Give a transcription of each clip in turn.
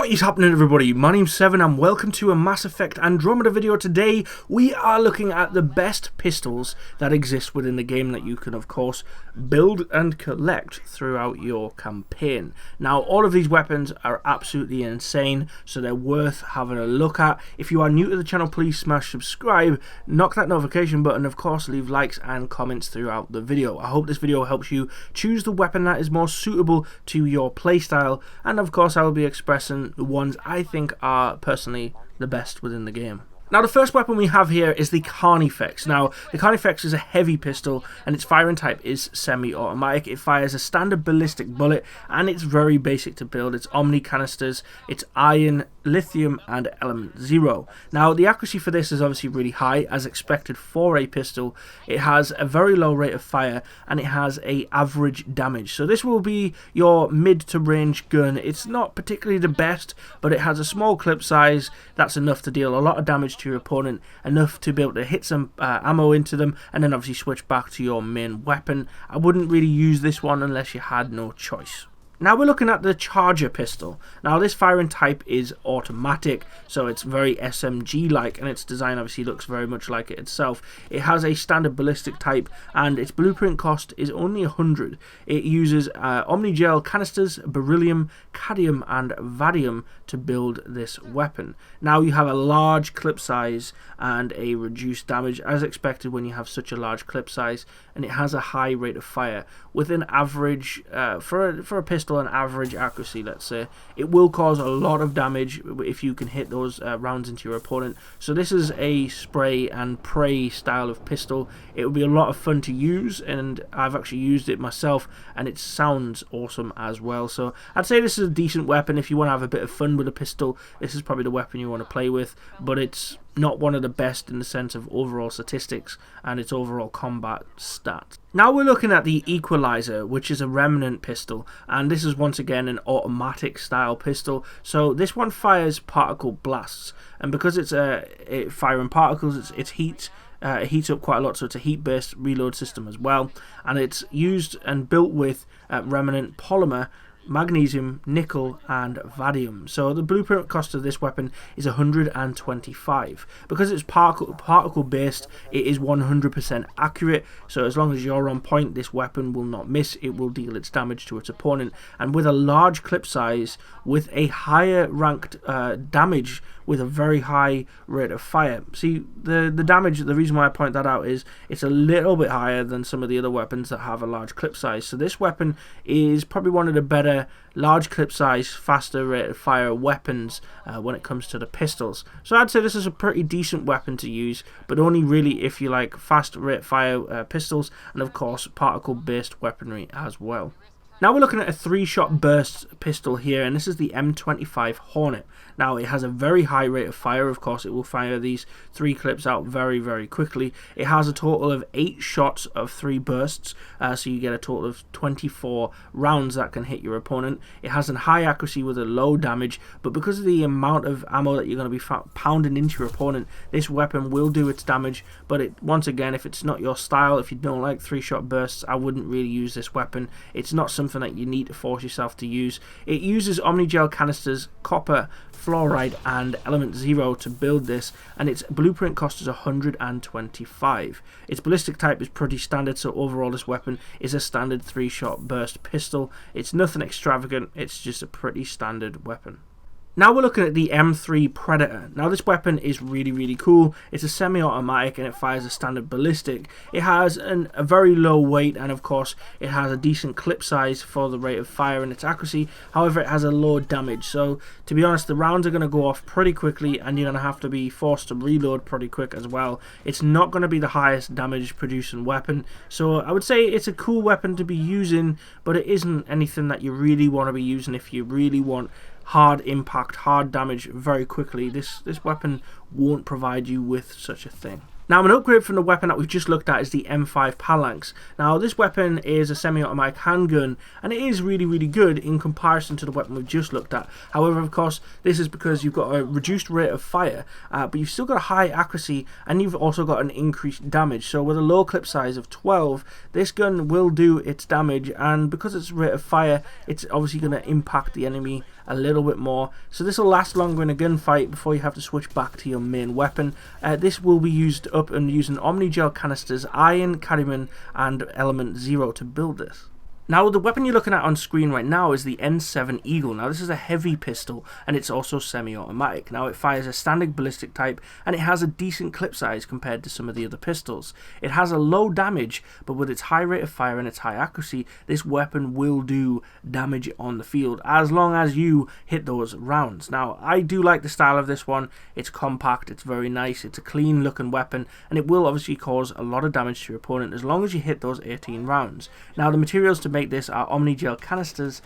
What is happening, everybody? My name's Seven and welcome to a Mass Effect Andromeda video. Today we are looking at the best pistols that exist within the game that you can of course build and collect throughout your campaign. Now all of these weapons are absolutely insane, so they're worth having a look at. If you are new to the channel, please smash subscribe, knock that notification button, of course leave likes and comments throughout the video. I hope this video helps you choose the weapon that is more suitable to your playstyle, and of course I will be expressing the ones I think are personally the best within the game. Now the first weapon we have here is the Cari-fex. Now the Cari-fex is a heavy pistol and its firing type is semi-automatic. It fires a standard ballistic bullet and it's very basic to build. It's omni canisters, it's iron, lithium and element 0. Now the accuracy for this is obviously really high as expected for a pistol. It has a very low rate of fire and it has a average damage. So this will be your mid to range gun. It's not particularly the best, but it has a small clip size that's enough to deal a lot of damage to your opponent, enough to be able to hit some ammo into them and then obviously switch back to your main weapon. I wouldn't really use this one unless you had no choice. Now we're looking at the Charger pistol. Now this firing type is automatic, so it's very SMG-like, and its design obviously looks very much like it itself. It has a standard ballistic type, and its blueprint cost is only 100. It uses Omnigel canisters, beryllium, cadmium, and vanadium to build this weapon. Now you have a large clip size and a reduced damage, as expected when you have such a large clip size, and it has a high rate of fire with an average for a pistol, an average accuracy, let's say. It will cause a lot of damage if you can hit those rounds into your opponent. So this is a spray and pray style of pistol. It will be a lot of fun to use, and I've actually used it myself and it sounds awesome as well. So I'd say this is a decent weapon if you want to have a bit of fun with a pistol. This is probably the weapon you want to play with, but it's not one of the best in the sense of overall statistics and its overall combat stats. Now we're looking at the Equalizer, which is a remnant pistol, and this is once again an automatic style pistol. So this one fires particle blasts, and because it's firing particles, it heats up quite a lot, so it's a heat-based reload system as well, and it's used and built with remnant polymer, magnesium, nickel and vanadium. So the blueprint cost of this weapon is 125. Because it's particle based, it is 100% accurate, so as long as you're on point, this weapon will not miss. It will deal its damage to its opponent, and with a large clip size, with a higher ranked damage, with a very high rate of fire. See, the damage, the reason why I point that out is it's a little bit higher than some of the other weapons that have a large clip size. So this weapon is probably one of the better large clip size, faster rate of fire weapons when it comes to the pistols. So I'd say this is a pretty decent weapon to use, but only really if you like fast rate fire pistols and of course particle based weaponry as well. Now we're looking at a 3-shot burst pistol here, and this is the M25 Hornet. Now it has a very high rate of fire. Of course it will fire these 3 clips out very, very quickly. It has a total of 8 shots of 3 bursts, so you get a total of 24 rounds that can hit your opponent. It has a high accuracy with a low damage, but because of the amount of ammo that you're going to be pounding into your opponent, this weapon will do its damage. But once again, if it's not your style, if you don't like 3-shot bursts, I wouldn't really use this weapon. It's not something that you need to force yourself to use. It uses Omnigel canisters, copper, fluoride and element 0 to build this, and its blueprint cost is 125. Its ballistic type is pretty standard, so overall this weapon is a standard 3-shot burst pistol. It's nothing extravagant, it's just a pretty standard weapon. Now we're looking at the M3 Predator. Now this weapon is really, really cool. It's a semi-automatic and it fires a standard ballistic. It has a very low weight, and of course it has a decent clip size for the rate of fire and its accuracy. However, it has a low damage, so to be honest, the rounds are going to go off pretty quickly and you're going to have to be forced to reload pretty quick as well. It's not going to be the highest damage producing weapon, so I would say it's a cool weapon to be using, but it isn't anything that you really want to be using if you really want hard impact, hard damage very quickly. This weapon won't provide you with such a thing. Now, an upgrade from the weapon that we've just looked at is the M5 Phalanx. Now, this weapon is a semi-automatic handgun, and it is really, really good in comparison to the weapon we've just looked at. However, of course, this is because you've got a reduced rate of fire, but you've still got a high accuracy, and you've also got an increased damage. So with a low clip size of 12, this gun will do its damage, and because its rate of fire, it's obviously going to impact the enemy a little bit more. So this will last longer in a gunfight before you have to switch back to your main weapon. This will be used up and using Omni-Gel canisters, iron, cadmium and element 0 to build this. Now, the weapon you're looking at on screen right now is the N7 Eagle. Now, this is a heavy pistol, and it's also semi-automatic. Now, it fires a standard ballistic type, and it has a decent clip size compared to some of the other pistols. It has a low damage, but with its high rate of fire and its high accuracy, this weapon will do damage on the field, as long as you hit those rounds. Now, I do like the style of this one. It's compact, it's very nice, it's a clean-looking weapon, and it will obviously cause a lot of damage to your opponent, as long as you hit those 18 rounds. Now, the materials to make this are Omni-Gel canisters,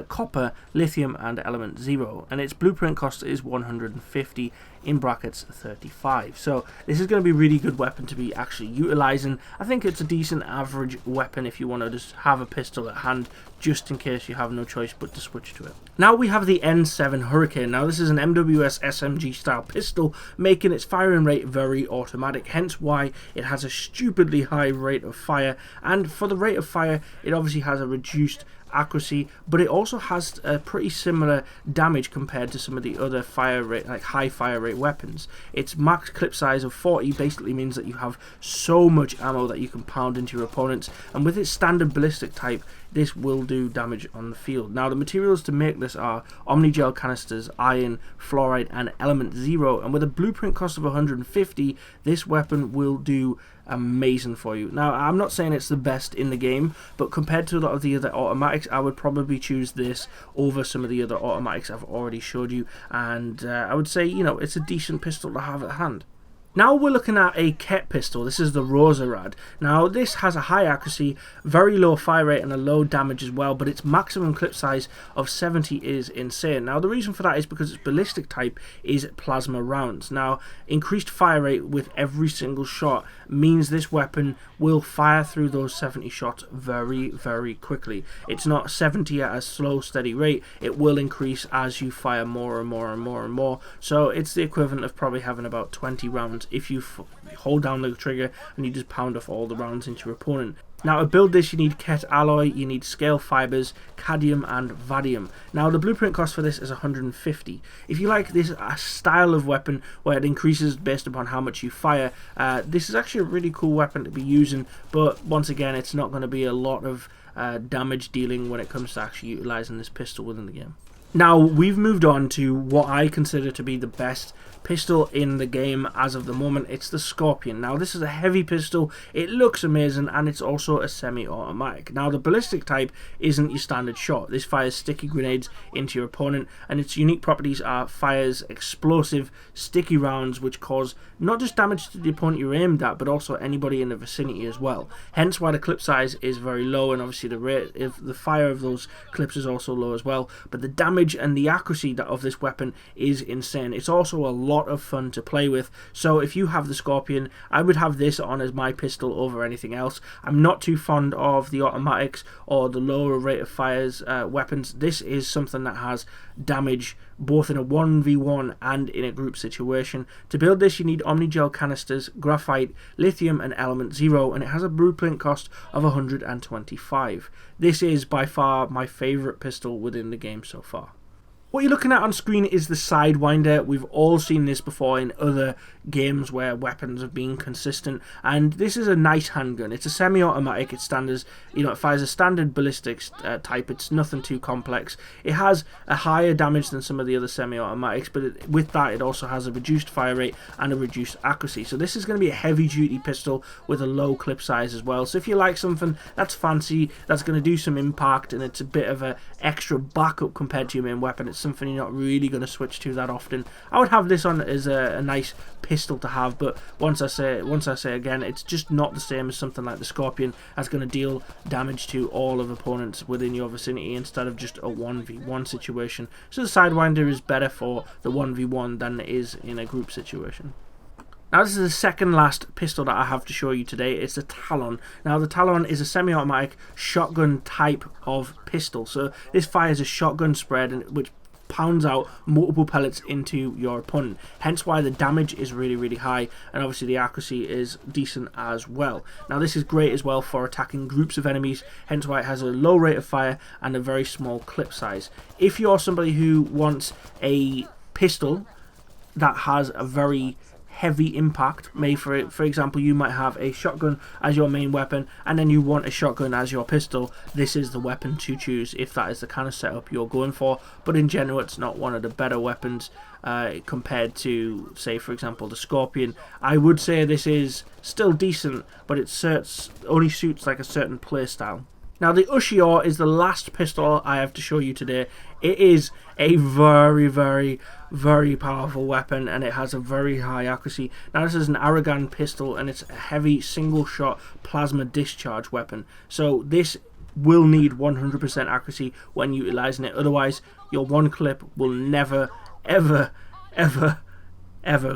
copper, lithium and element 0, and its blueprint cost is 150 in brackets 35. So this is going to be a really good weapon to be actually utilizing. I think it's a decent average weapon if you want to just have a pistol at hand, just in case you have no choice but to switch to it. Now we have the N7 Hurricane. Now this is an MWS SMG style pistol, making its firing rate very automatic, hence why it has a stupidly high rate of fire. And for the rate of fire, it obviously has a reduced accuracy, but it also has a pretty similar damage compared to some of the other fire rate, like high fire rate weapons. Its max clip size of 40 basically means that you have so much ammo that you can pound into your opponents, and with its standard ballistic type, this will do damage on the field. Now, the materials to make this are Omni-Gel canisters, iron, fluoride and element 0, and with a blueprint cost of 150, this weapon will do amazing for you. Now, I'm not saying it's the best in the game, but compared to a lot of the other automatics, I would probably choose this over some of the other automatics I've already showed you, and I would say, you know, it's a decent pistol to have at hand. Now we're looking at a Ket pistol. This is the Rozerad. Now this has a high accuracy, very low fire rate and a low damage as well, but its maximum clip size of 70 is insane. Now the reason for that is because its ballistic type is plasma rounds. Now increased fire rate with every single shot means this weapon will fire through those 70 shots very, very quickly. It's not 70 at a slow, steady rate. It will increase as you fire more and more and more and more. So it's the equivalent of probably having about 20 rounds if you hold down the trigger and you just pound off all the rounds into your opponent. Now to build this, you need Ket alloy, you need scale fibers, cadmium and vanadium. Now the blueprint cost for this is 150. If you like this style of weapon where it increases based upon how much you fire, this is actually a really cool weapon to be using, but once again it's not going to be a lot of damage dealing when it comes to actually utilizing this pistol within the game. Now we've moved on to what I consider to be the best pistol in the game as of the moment. It's the Scorpion. Now this is a heavy pistol, it looks amazing, and it's also a semi-automatic. Now the ballistic type isn't your standard shot. This fires sticky grenades into your opponent, and its unique properties are fires explosive sticky rounds which cause not just damage to the opponent you're aimed at, but also anybody in the vicinity as well. Hence why the clip size is very low, and obviously the rate of the fire of those clips is also low as well, but the damage and the accuracy of this weapon is insane. It's also a lot of fun to play with, so if you have the Scorpion, I would have this on as my pistol over anything else. I'm not too fond of the automatics or the lower rate of fires weapons. This is something that has damage both in a 1v1 and in a group situation. To build this, you need Omni-Gel canisters, graphite, lithium and element 0, and it has a blueprint cost of 125. This is by far my favourite pistol within the game so far. What you're looking at on screen is the Sidewinder. We've all seen this before in other games where weapons have been consistent, and this is a nice handgun. It's a semi-automatic. It standards, it fires a standard ballistics type. It's nothing too complex. It has a higher damage than some of the other semi-automatics, but with that it also has a reduced fire rate and a reduced accuracy. So this is going to be a heavy-duty pistol with a low clip size as well. So if you like something that's fancy, that's going to do some impact, and it's a bit of an extra backup compared to your main weapon, it's something you're not really going to switch to that often, I would have this on as a nice pistol to have. But once I say again, it's just not the same as something like the Scorpion that's going to deal damage to all of opponents within your vicinity instead of just a 1v1 situation. So the Sidewinder is better for the 1v1 than it is in a group situation. Now this is the second last pistol that I have to show you today. It's the Talon. Now the Talon is a semi-automatic shotgun type of pistol. So this fires a shotgun spread, which pounds out multiple pellets into your opponent, hence why the damage is really high, and obviously the accuracy is decent as well. Now this is great as well for attacking groups of enemies, hence why it has a low rate of fire and a very small clip size. If you're somebody who wants a pistol that has a very heavy impact, for example, you might have a shotgun as your main weapon and then you want a shotgun as your pistol, this is the weapon to choose if that is the kind of setup you're going for. But in general, it's not one of the better weapons compared to, say, for example, the Scorpion. I would say this is still decent, but it only suits like a certain playstyle. Now the Ushior is the last pistol I have to show you today. It is a very powerful weapon, and it has a very high accuracy. Now this is an Handgun pistol, and it's a heavy single shot plasma discharge weapon. So this will need 100% accuracy when utilizing it, otherwise your one clip will never ever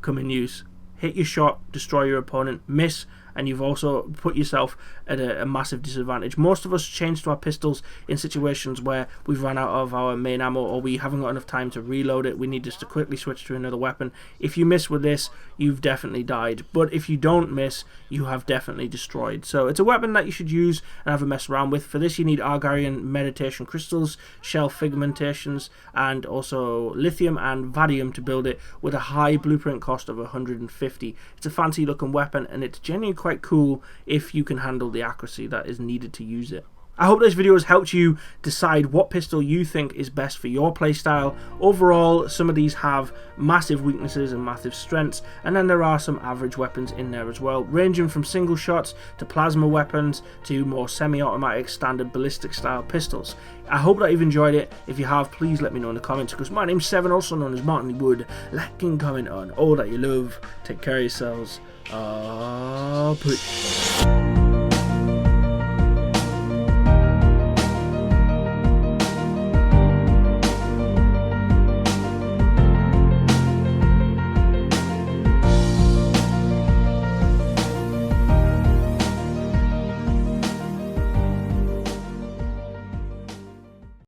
come in use. Hit your shot, destroy your opponent, miss, and you've also put yourself at a massive disadvantage. Most of us change to our pistols in situations where we've run out of our main ammo or we haven't got enough time to reload it. We need just to quickly switch to another weapon. If you miss with this, you've definitely died. But if you don't miss, you have definitely destroyed. So it's a weapon that you should use and have a mess around with. For this, you need Argarian meditation crystals, shell figmentations, and also lithium and vanadium to build it, with a high blueprint cost of 150. It's a fancy looking weapon, and it's genuinely quite cool if you can handle the accuracy that is needed to use it. I hope this video has helped you decide what pistol you think is best for your playstyle. Overall, some of these have massive weaknesses and massive strengths, and then there are some average weapons in there as well, ranging from single shots to plasma weapons to more semi-automatic standard ballistic style pistols. I hope that you've enjoyed it. If you have, please let me know in the comments, because my name's Seven, also known as Martin Wood. Like and comment on all that you love. Take care of yourselves. Peace.